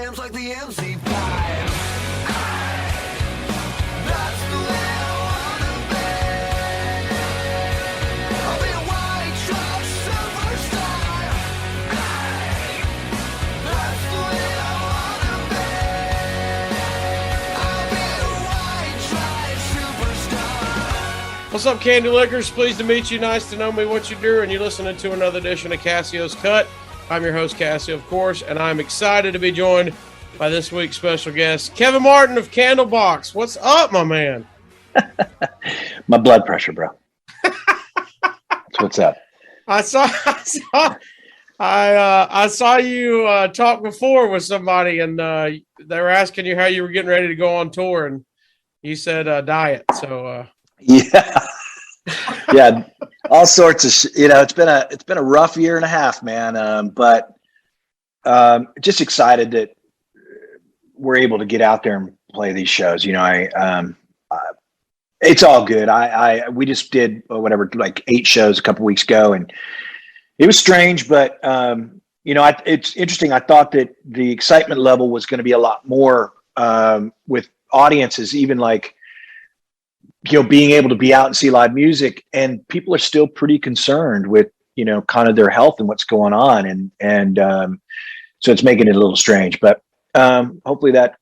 jams like the MC5. That's the way I wanna be. I'll be a white trash superstar. That's the way I wanna be. I'll be a white trash superstar. What's up, Candy Lickers? Pleased to meet you. Nice to know me, what you do, and you're listening to another edition of Casio's Cut. I'm your host, Casio, of course, and I'm excited to be joined by this week's special guest, Kevin Martin of Candlebox. What's up, my man? My blood pressure, bro. That's what's up. I saw you talk before with somebody, and they were asking you how you were getting ready to go on tour, and you said diet. So Yeah, yeah, all sorts of it's been a rough year and a half, man. But just excited that we're able to get out there and play these shows. It's all good. We just did like 8 shows a couple weeks ago, and it was strange, but it's interesting. I thought that the excitement level was going to be a lot more with audiences, even like, being able to be out and see live music, and people are still pretty concerned with, kind of their health and what's going on. And so it's making it a little strange, but hopefully that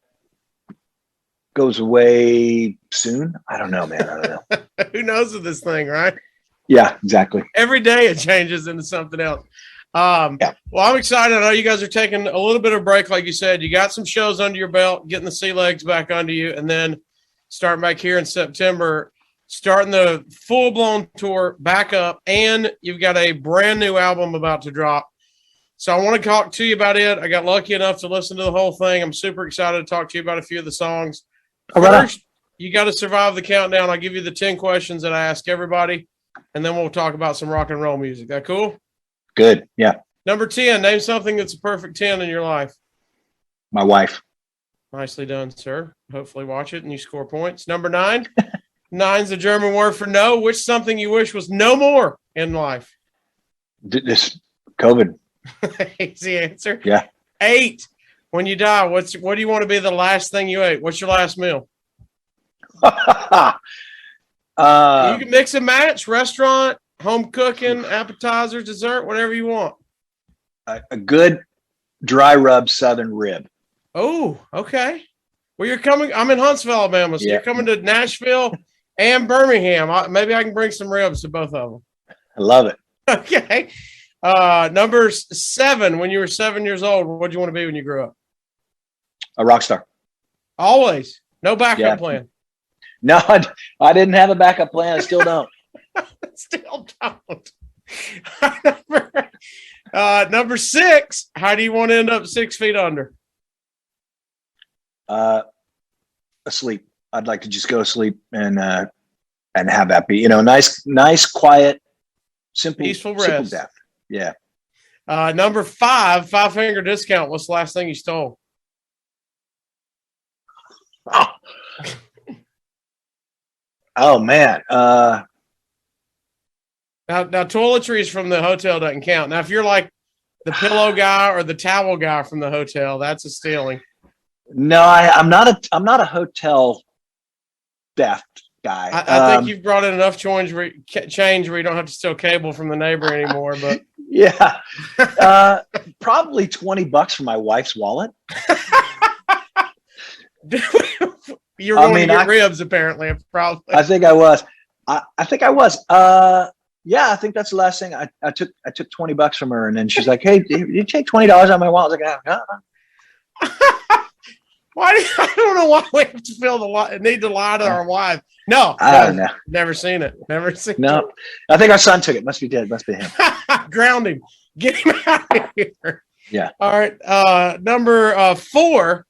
goes away soon. I don't know, man. I don't know. who knows with this thing, right? Yeah, exactly. Every day it changes into something else. Yeah. Well, I'm excited. I know you guys are taking a little bit of a break. Like you said, you got some shows under your belt, getting the sea legs back under you, and then starting back here in September, starting the full-blown tour back up, and you've got a brand new album about to drop. So I want to talk to you about it. I got lucky enough to listen to the whole thing. I'm super excited to talk to you about a few of the songs. First, you got to survive the countdown. I'll give you the 10 questions that I ask everybody, and then we'll talk about some rock and roll music. That cool? Good. Yeah. Number 10, name something that's a perfect 10 in your life. My wife. Nicely done, sir. Hopefully watch it and you score points. Number 9. 9's the German word for no. Which something you wish was no more in life? This COVID. Easy answer. Yeah. 8. When you die, what do you want to be the last thing you ate? What's your last meal? You can mix and match, restaurant, home cooking, appetizers, dessert, whatever you want. A good dry rub southern rib. Oh, okay. Well, you're coming. I'm in Huntsville, Alabama, so you're coming to Nashville and Birmingham. Maybe I can bring some ribs to both of them. I love it. Okay. Number 7. When you were 7 years old, what did you want to be when you grew up? A rock star. Always. No backup plan. No, I didn't have a backup plan. I still don't. Still don't. Number 6. How do you want to end up 6 feet under? Asleep. I'd like to just go to sleep and have that be, nice, quiet, simple, peaceful simple rest. death. Yeah. Number 5, 5-finger discount. What's the last thing you stole? Oh man. Now toiletries from the hotel doesn't count. Now, if you're like the pillow guy or the towel guy from the hotel, that's a stealing. No, I'm not a hotel theft guy. I think you've brought in enough change where you don't have to steal cable from the neighbor anymore. But yeah, probably $20 for my wife's wallet. You're going to get ribs, apparently. Probably. I think I was. I think I was. Yeah, I think that's the last thing. I took $20 from her, and then she's like, "Hey, did you take $20 out of my wallet?" I was like, I don't know why we have to need to lie to our wife. No, I don't know. Never seen it. Never seen no. it. I think our son took it. Must be dead. Must be him. Ground him. Get him out of here. Yeah. All right. Number 4.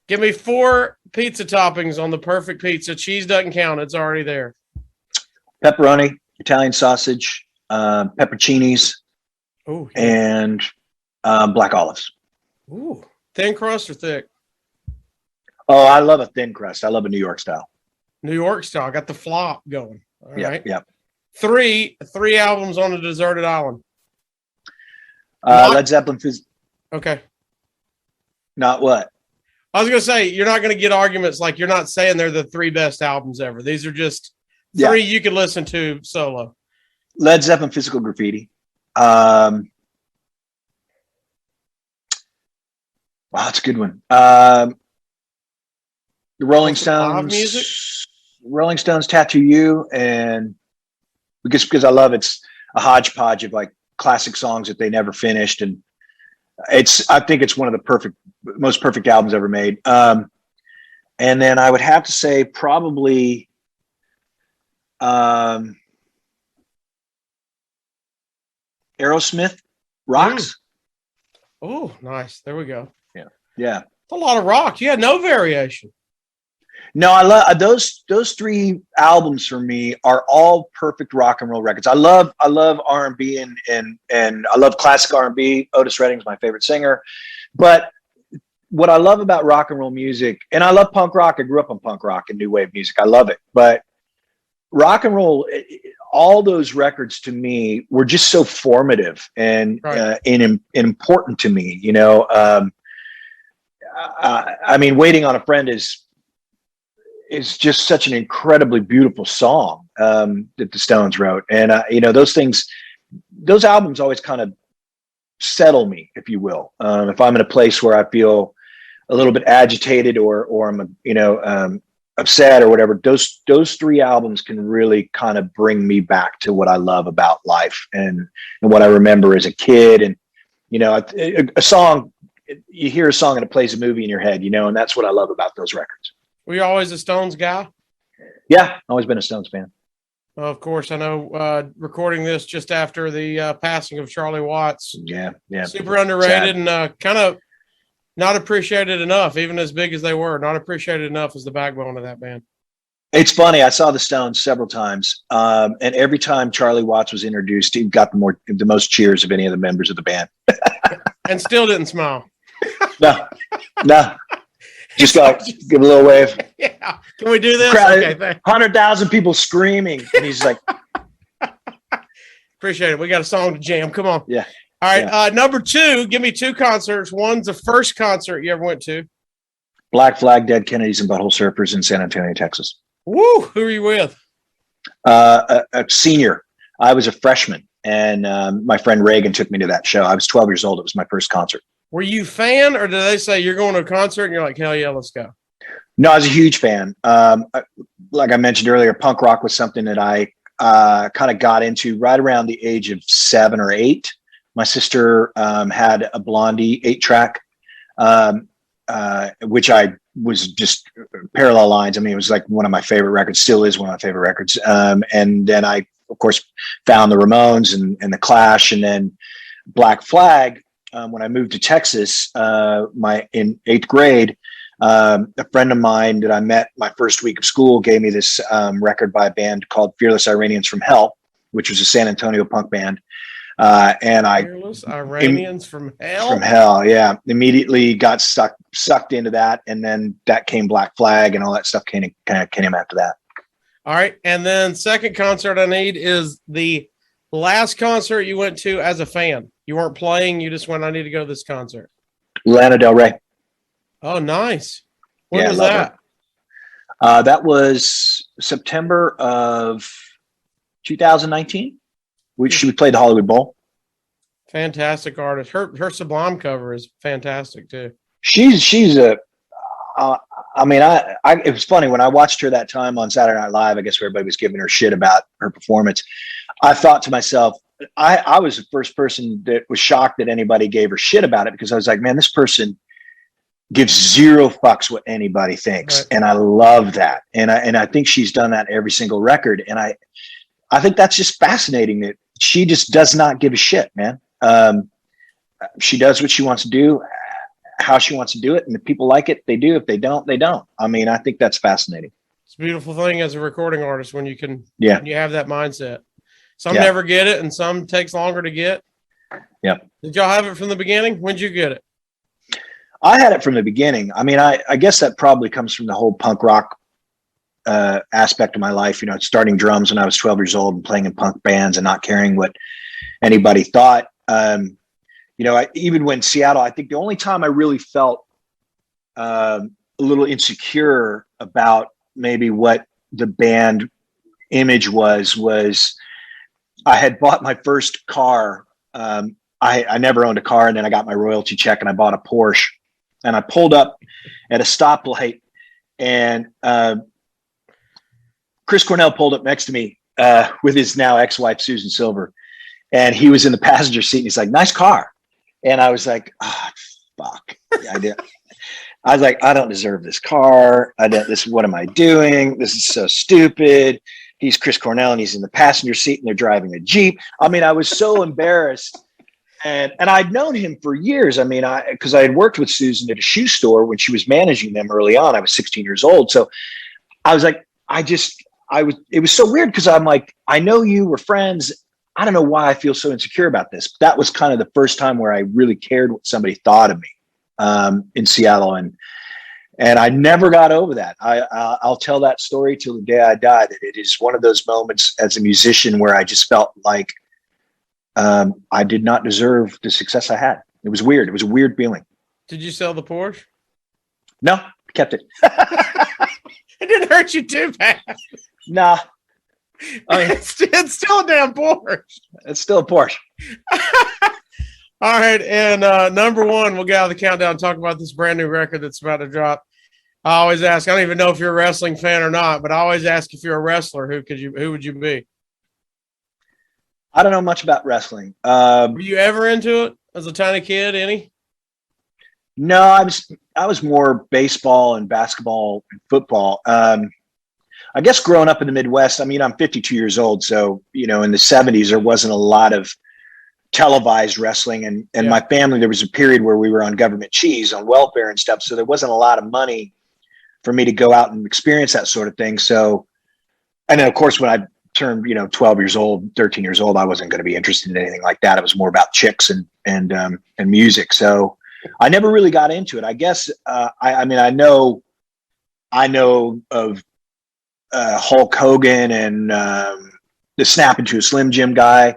Give me 4 pizza toppings on the perfect pizza. Cheese doesn't count. It's already there. Pepperoni, Italian sausage, pepperoncinis, and black olives. Ooh. Thin crust or thick? Oh, I love a thin crust. I love a New York style. New York style. Got the flop going. All right. Yeah. 3 albums on a deserted island. Led Zeppelin. Okay. Not what? I was going to say, you're not going to get arguments like you're not saying they're the 3 best albums ever. These are just 3 you can listen to solo. Led Zeppelin, Physical Graffiti. Wow, that's a good one. The Rolling Live Stones. music? Rolling Stones, Tattoo You, and because I love it's a hodgepodge of like classic songs that they never finished, and I think it's one of the most perfect albums ever made. And then I would have to say probably Aerosmith, Rocks. Oh, nice. There we go. Yeah. It's a lot of rock. You had no variation. No, I love those 3 albums for me are all perfect rock and roll records. I love R&B and I love classic R&B. Otis Redding's my favorite singer. But what I love about rock and roll music, and I love punk rock. I grew up on punk rock and new wave music. I love it. But rock and roll, all those records to me were just so formative and important to me. You know, I mean, Waiting on a Friend is just such an incredibly beautiful song that the Stones wrote. And, you know, those albums always kind of settle me, if you will. If I'm in a place where I feel a little bit agitated or I'm, you know, upset or whatever, those 3 albums can really kind of bring me back to what I love about life and what I remember as a kid. And, you know, a song, you hear a song and it plays a movie in your head, you know, and that's what I love about those records. Were you always a Stones guy? Yeah, always been a Stones fan. Well, of course, I know recording this just after the passing of Charlie Watts. Yeah. Super underrated and kind of not appreciated enough, even as big as they were. Not appreciated enough as the backbone of that band. It's funny. I saw the Stones several times, and every time Charlie Watts was introduced, he got the most cheers of any of the members of the band. And still didn't smile. No. Just give a little wave. Yeah. Can we do this? Crowd, okay, thanks. 100,000 people screaming. And he's like, appreciate it. We got a song to jam. Come on. Yeah. All right. Number 2, give me 2 concerts. One's the first concert you ever went to. Black Flag, Dead Kennedys, and Butthole Surfers in San Antonio, Texas. Woo. Who are you with? A senior. I was a freshman, and my friend Reagan took me to that show. I was 12 years old. It was my first concert. Were you a fan, or did they say you're going to a concert and you're like, hell yeah, let's go? No, I was a huge fan. Like I mentioned earlier, punk rock was something that I kind of got into right around the age of 7 or 8. My sister had a Blondie 8-track, which I was just parallel lines. I mean, it was like one of my favorite records, still is one of my favorite records. And then I, of course, found the Ramones and the Clash, and then Black Flag. When I moved to Texas, in 8th grade, a friend of mine that I met my first week of school gave me this record by a band called Fearless Iranians from Hell, which was a San Antonio punk band. And Fearless Iranians from Hell? From Hell, yeah. Immediately got sucked into that, and then that came Black Flag, and all that stuff came after that. All right, and then second concert I need is the last concert you went to as a fan. You weren't playing, you just went, I need to go to this concert. Lana Del Rey. Oh, nice. When was that? That was September of 2019. She played the Hollywood Bowl. Fantastic artist. Her Sublime cover is fantastic too. She's a. I mean, it was funny when I watched her that time on Saturday Night Live. I guess where everybody was giving her shit about her performance. I thought to myself, I was the first person that was shocked that anybody gave her shit about it, because I was like, man, this person gives 0 fucks what anybody thinks. Right. And I love that. And I think she's done that every single record. And I think that's just fascinating that she just does not give a shit, man. She does what she wants to do, how she wants to do it. And if people like it, they do. If they don't, they don't. I mean, I think that's fascinating. It's a beautiful thing as a recording artist when you can, when you have that mindset. Some never get it, and some takes longer to get. Yeah. Did y'all have it from the beginning? When'd you get it? I had it from the beginning. I mean, I guess that probably comes from the whole punk rock aspect of my life. You know, starting drums when I was 12 years old and playing in punk bands and not caring what anybody thought. You know, even when Seattle, I think the only time I really felt a little insecure about maybe what the band image was I had bought my first car. I never owned a car, and then I got my royalty check and I bought a Porsche, and I pulled up at a stoplight, and Chris Cornell pulled up next to me with his now ex-wife, Susan Silver, and he was in the passenger seat, and he's like, "Nice car." And I was like, "Oh, fuck. I did." I was like, "I don't deserve this car. What am I doing? This is so stupid." He's Chris Cornell and he's in the passenger seat and they're driving a Jeep. I mean, I was so embarrassed. And I'd known him for years. I mean, because I had worked with Susan at a shoe store when she was managing them early on. I was 16 years old. So I was like, it was so weird because I'm like, I know you were friends. I don't know why I feel so insecure about this. But that was kind of the first time where I really cared what somebody thought of me in Seattle. And I never got over that. I'll tell that story till the day I die, that it is one of those moments as a musician where I just felt like I did not deserve the success I had. It was weird. It was a weird feeling. Did you sell the Porsche? No, kept it. It didn't hurt you too bad. Nah. I mean, it's still a damn Porsche. It's still a Porsche. All right. And number one, we'll get out of the countdown and talk about this brand new record that's about to drop. I always ask, I don't even know if you're a wrestling fan or not, but I always ask, if you're a wrestler, who would you be? I don't know much about wrestling. Were you ever into it as a tiny kid? Any? No, I was more baseball and basketball and football. I guess growing up in the Midwest, I mean, I'm 52 years old. So, in the 70s, there wasn't a lot of televised wrestling. And my family, there was a period where we were on government cheese, on welfare and stuff. So there wasn't a lot of money for me to go out and experience that sort of thing. So, and then of course, when I turned, 12 years old, 13 years old, I wasn't going to be interested in anything like that. It was more about chicks and music. So I never really got into it. I guess, I know of Hulk Hogan and the Snap into a Slim Jim guy.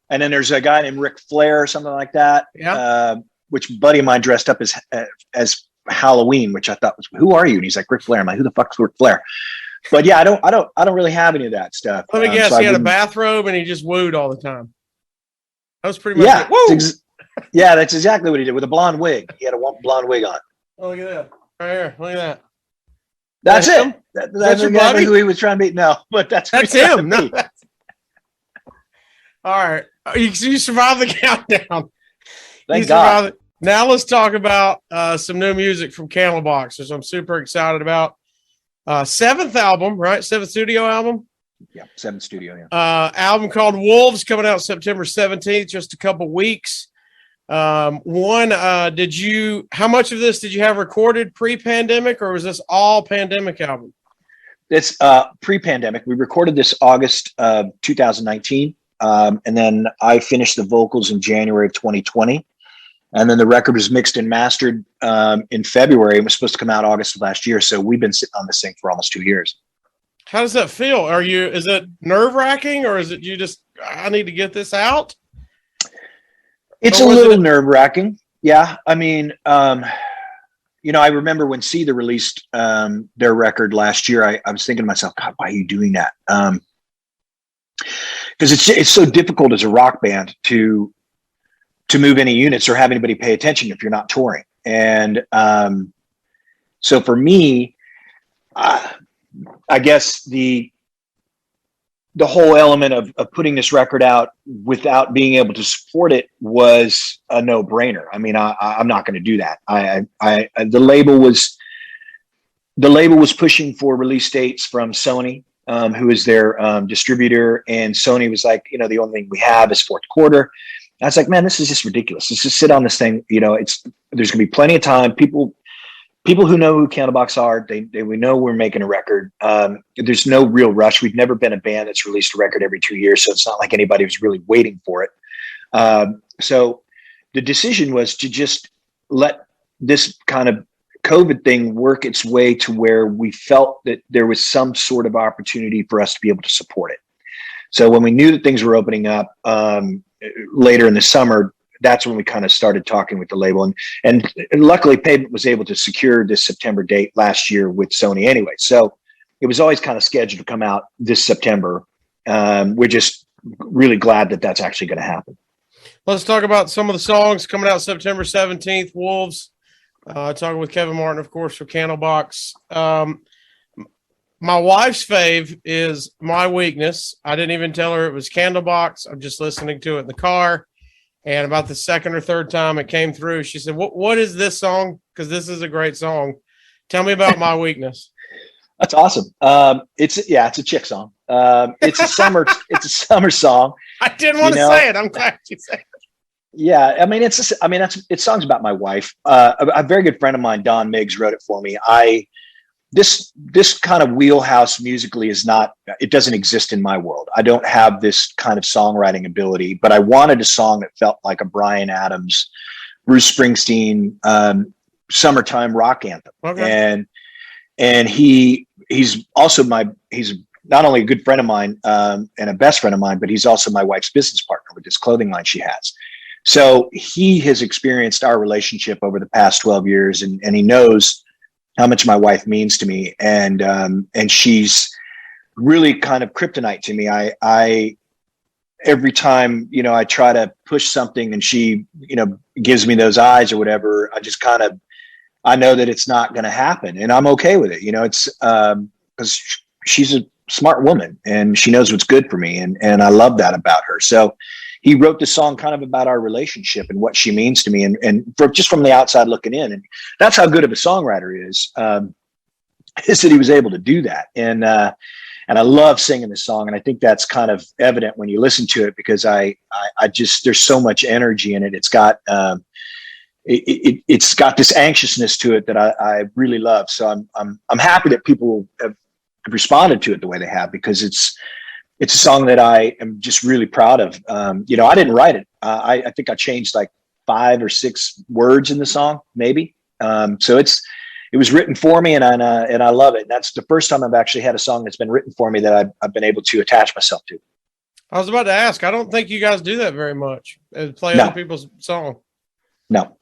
And then there's a guy named Ric Flair or something like that. Yeah. Which a buddy of mine dressed up as Halloween, which I thought was, "Who are you?" And he's like, "Ric Flair." I'm like, "Who the fuck's Ric Flair?" But yeah, I don't really have any of that stuff. Let me guess, so he had a bathrobe and he just wooed all the time. That was pretty much yeah, it. Woo! Yeah, that's exactly what he did with a blonde wig. He had a blonde wig on. Oh, look at that. Right here. Look at that. That's him? it. That's your exactly buddy? who he was trying to beat. No, but that's him. No, all right. You survived the countdown. Thank God. Now let's talk about some new music from Candlebox, which I'm super excited about. Seventh album, right? Seventh studio album. Yeah, seventh studio. Yeah. Album called Wolves, coming out September 17th, just a couple weeks. How much of this did you have recorded pre-pandemic, or was this all pandemic album? It's pre-pandemic. We recorded this August of 2019. And then I finished the vocals in January of 2020. And then the record was mixed and mastered in February. It was supposed to come out August of last year. So we've been sitting on this thing for almost 2 years. How does that feel? Is it nerve-wracking, or is it I need to get this out? It's a little nerve-wracking. Yeah. I mean, I remember when Seether released their record last year, I was thinking to myself, God, why are you doing that? Because it's so difficult as a rock band to move any units or have anybody pay attention if you're not touring. And so for me, I guess the whole element of putting this record out without being able to support it was a no-brainer. I mean, I'm not going to do that. The label was pushing for release dates from Sony, who is their distributor, and Sony was like, the only thing we have is fourth quarter. I was like, man, this is just ridiculous. Let's just sit on this thing. There's going to be plenty of time. People who know who Candlebox are, we know we're making a record. There's no real rush. We've never been a band that's released a record every 2 years, so it's not like anybody was really waiting for it. So the decision was to just let this kind of COVID thing work its way to where we felt that there was some sort of opportunity for us to be able to support it. So when we knew that things were opening up later in the summer, that's when we kind of started talking with the label, and luckily Pavement was able to secure this September date last year with Sony anyway. So it was always kind of scheduled to come out this September. We're just really glad that that's actually going to happen. Let's talk about some of the songs coming out September 17th. Wolves, talking with Kevin Martin, of course, for Candlebox. My wife's fave is My Weakness. I didn't even tell her it was Candlebox. I'm just listening to it in the car. And about the second or third time it came through, she said, what is this song? Because this is a great song. Tell me about My Weakness. That's awesome. It's a chick song. It's a summer song. I didn't want to say it. I'm glad you said it. Yeah, I mean, it's songs about my wife. A very good friend of mine, Don Miggs, wrote it for me. This kind of wheelhouse musically it doesn't exist in my world. I don't have this kind of songwriting ability, but I wanted a song that felt like a Bryan Adams, Bruce Springsteen, summertime rock anthem. Okay. And he's not only a good friend of mine and a best friend of mine, but he's also my wife's business partner with this clothing line she has. So he has experienced our relationship over the past 12 years, and he knows how much my wife means to me. And she's really kind of kryptonite to me. I every time, I try to push something and she, gives me those eyes or whatever, I know that it's not going to happen, and I'm okay with it. It's because she's a smart woman and she knows what's good for me. And I love that about her. So he wrote this song kind of about our relationship and what she means to me, and just from the outside looking in. And that's how good of a songwriter is that he was able to do that. And I love singing this song. And I think that's kind of evident when you listen to it, because I just, there's so much energy in it. It's got, it's got this anxiousness to it that I really love. So I'm happy that people have responded to it the way they have, because it's a song that I am just really proud of. I didn't write it. I think I changed like 5 or 6 words in the song, maybe. So it was written for me, and I love it. And that's the first time I've actually had a song that's been written for me that I've been able to attach myself to. I was about to ask. I don't think you guys do that very much. Play other people's song. No.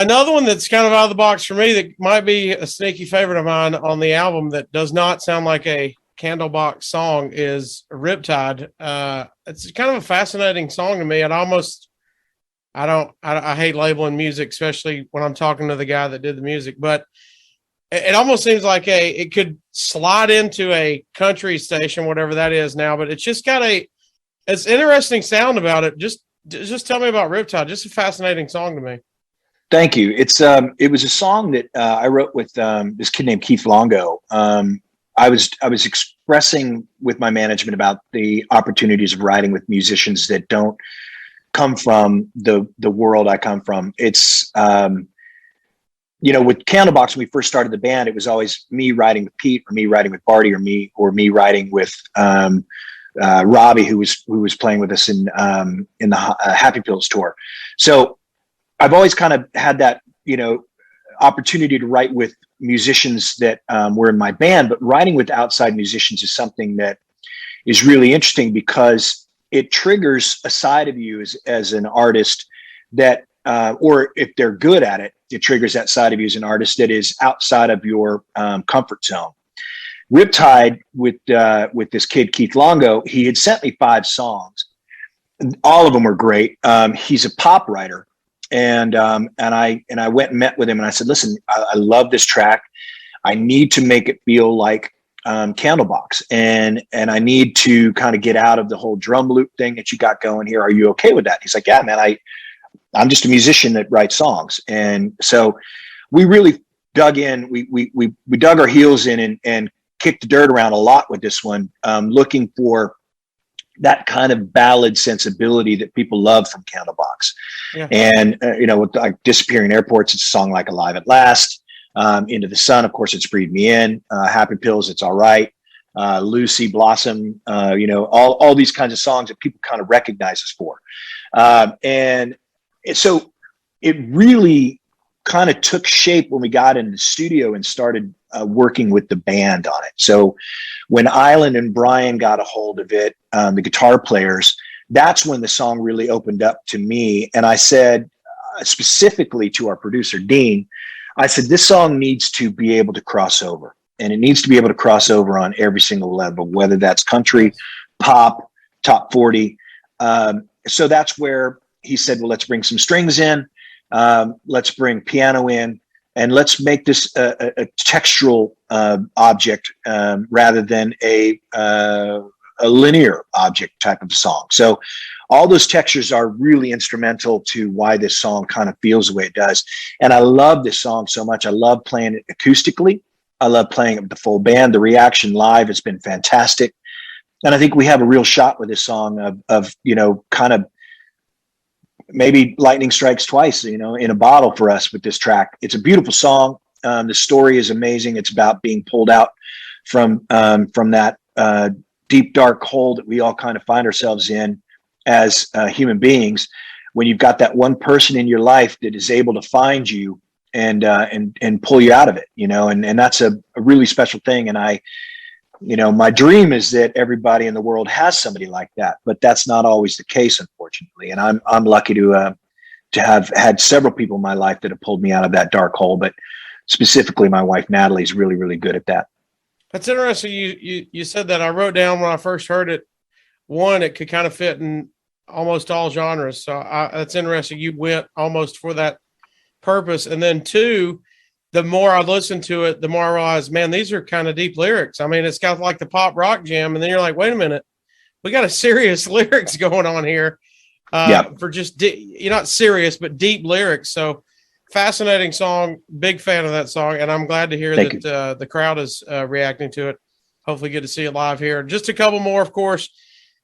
Another one that's kind of out of the box for me that might be a sneaky favorite of mine on the album that does not sound like a Candlebox song is Riptide. It's kind of a fascinating song to me. I hate labeling music, especially when I'm talking to the guy that did the music, but it almost seems like it could slide into a country station, whatever that is now, but it's just got it's interesting sound about it. Just tell me about Riptide. Just a fascinating song to me. Thank you. It was a song that I wrote with this kid named Keith Longo. I was expressing with my management about the opportunities of writing with musicians that don't come from the world I come from. It's with Candlebox, when we first started the band, it was always me writing with Pete, or me writing with Barty, or me writing with Robbie, who was playing with us in the Happy Pills tour. So I've always kind of had that, opportunity to write with musicians that were in my band, but writing with outside musicians is something that is really interesting, because it triggers a side of you as an artist that, or if they're good at it, it triggers that side of you as an artist that is outside of your comfort zone. Riptide with this kid, Keith Longo, he had sent me 5 songs. All of them were great. He's a pop writer. And I went and met with him, and I said, listen, I love this track. I need to make it feel like Candlebox, and I need to kind of get out of the whole drum loop thing that you got going here. Are you okay with that? He's like, yeah, man, I'm just a musician that writes songs. And so we really dug in. We dug our heels in and kicked the dirt around a lot with this one, looking for that kind of ballad sensibility that people love from Candlebox. Yeah. And, with like Disappearing Airports, it's a song like Alive at Last. Into the Sun, of course, it's Breathe Me In. Happy Pills, It's All Right. Lucy, Blossom, all these kinds of songs that people kind of recognize us for. And so it really kind of took shape when we got into the studio and started working with the band on it. So when Island and Brian got a hold of it, the guitar players, that's when the song really opened up to me. And I said, specifically to our producer, Dean, I said, this song needs to be able to cross over, and it needs to be able to cross over on every single level, whether that's country, pop, top 40. So that's where he said, well, let's bring some strings in. Let's bring piano in, and let's make this a textural object rather than a linear object type of song. So all those textures are really instrumental to why this song kind of feels the way it does. And I love this song so much. I love playing it acoustically. I love playing it with the full band. The reaction live has been fantastic. And I think we have a real shot with this song of kind of maybe lightning strikes twice, in a bottle for us with this track. It's a beautiful song. The story is amazing. It's about being pulled out from that deep, dark hole that we all kind of find ourselves in as human beings, when you've got that one person in your life that is able to find you and pull you out of it, and that's a really special thing. And my dream is that everybody in the world has somebody like that, but that's not always the case, unfortunately. And I'm lucky to have had several people in my life that have pulled me out of that dark hole, but specifically my wife, Natalie, is really, really good at that. That's interesting. You said that. I wrote down when I first heard it, one, it could kind of fit in almost all genres. So that's interesting. You went almost for that purpose. And then two, the more I listened to it, the more I realized, man, these are kind of deep lyrics. I mean, it's got like the pop rock jam. And then you're like, wait a minute, we got a serious lyrics going on here for just, you're not serious, but deep lyrics. So fascinating song. Big fan of that song. And I'm glad to hear that the crowd is reacting to it. Hopefully get to see it live here. Just a couple more, of course.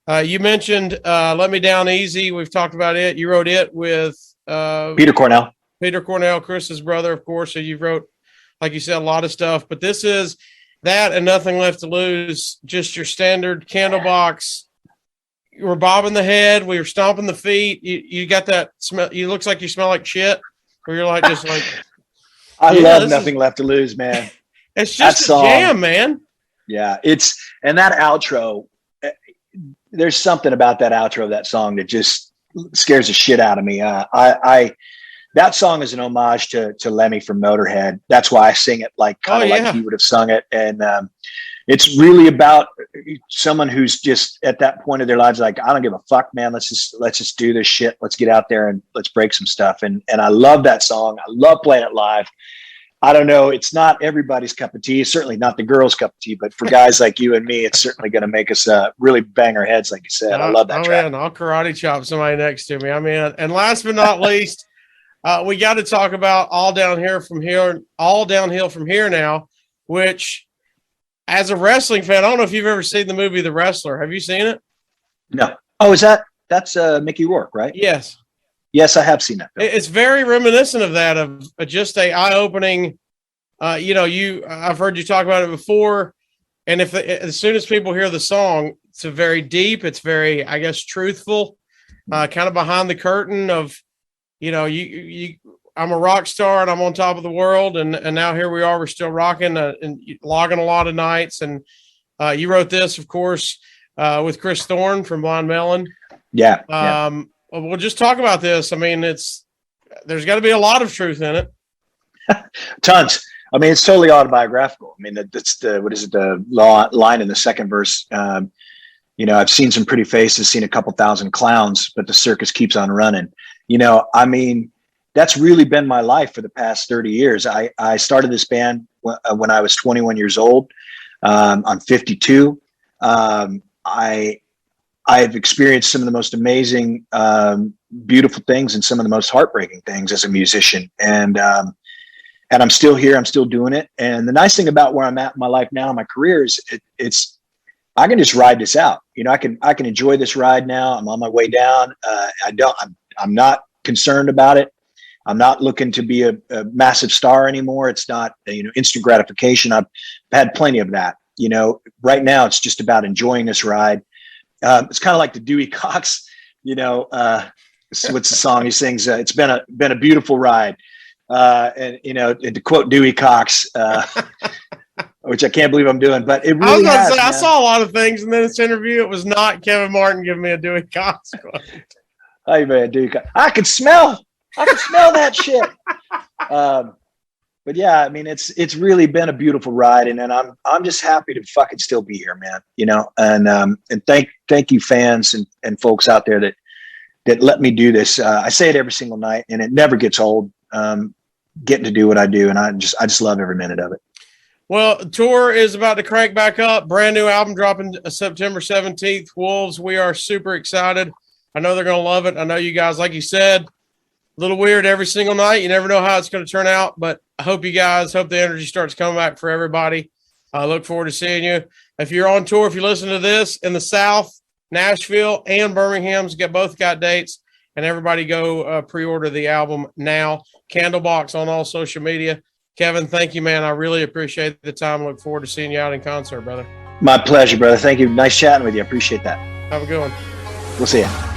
You mentioned Let Me Down Easy. We've talked about it. You wrote it with Peter Cornell. Peter Cornell, Chris's brother, of course. So you wrote, like you said, a lot of stuff. But this is that and Nothing Left to Lose, just your standard Candlebox. You were bobbing the head. We were stomping the feet. You got that smell. You looks like you smell like shit. Or you're like, just like. I love Nothing Left to Lose, man. It's just a jam, man. Yeah, and that outro, there's something about that outro of that song that just scares the shit out of me. That song is an homage to Lemmy from Motorhead. That's why I sing it like he would have sung it. And it's really about someone who's just at that point of their lives, like, I don't give a fuck, man. Let's just do this shit. Let's get out there and let's break some stuff. And I love that song. I love playing it live. I don't know. It's not everybody's cup of tea. It's certainly not the girls' cup of tea, but for guys like you and me, it's certainly going to make us really bang our heads, like you said. I love that track. I'll karate chop somebody next to me. I mean, and last but not least, we got to talk about All Downhill from Here now, which, as a wrestling fan, I don't know if you've ever seen the movie The Wrestler. Have you seen it? No. Oh, that's Mickey Rourke, right? Yes. Yes, I have seen that. It's very reminiscent of that, of just a eye-opening. I've heard you talk about it before, and as soon as people hear the song, it's a very deep. It's very, I guess, truthful, kind of behind the curtain of, I'm a rock star and I'm on top of the world, and now here we are. We're still rocking and logging a lot of nights. And you wrote this, of course, with Chris Thorne from Blind Melon. Yeah. We'll just talk about this. I mean, there's got to be a lot of truth in it. Tons. I mean, it's totally autobiographical. I mean, that's the line in the second verse. I've seen some pretty faces, seen a couple thousand clowns, but the circus keeps on running. I mean, that's really been my life for the past 30 years. I started this band when I was 21 years old. I'm 52. I've experienced some of the most amazing, beautiful things and some of the most heartbreaking things as a musician. And I'm still here. I'm still doing it. And the nice thing about where I'm at in my life now, my career, is I can just ride this out. I can enjoy this ride now. I'm on my way down. I'm not concerned about it. I'm not looking to be a massive star anymore. It's not, instant gratification. I've had plenty of that. Right now it's just about enjoying this ride. It's kind of like the Dewey Cox, what's the song he sings? It's been a beautiful ride. And to quote Dewey Cox, which I can't believe I'm doing, but it I was really about has, to say, I man. saw a lot of things in this interview. It was not Kevin Martin giving me a Dewey Cox quote. Hey man, dude, I could smell that shit. But yeah, I mean, it's really been a beautiful ride, and I'm just happy to fucking still be here, man. You know, and thank you fans and folks out there that let me do this. I say it every single night, and it never gets old. Getting to do what I do, and I just love every minute of it. Well, tour is about to crank back up. Brand new album dropping September 17th. Wolves, we are super excited. I know they're going to love it. I know you guys, like you said, a little weird every single night. You never know how it's going to turn out, but I hope the energy starts coming back for everybody. I look forward to seeing you. If you're on tour, if you listen to this in the South, Nashville and Birmingham's both got dates, and everybody go pre-order the album now. Candlebox on all social media. Kevin, thank you, man. I really appreciate the time. Look forward to seeing you out in concert, brother. My pleasure, brother. Thank you. Nice chatting with you. I appreciate that. Have a good one. We'll see you.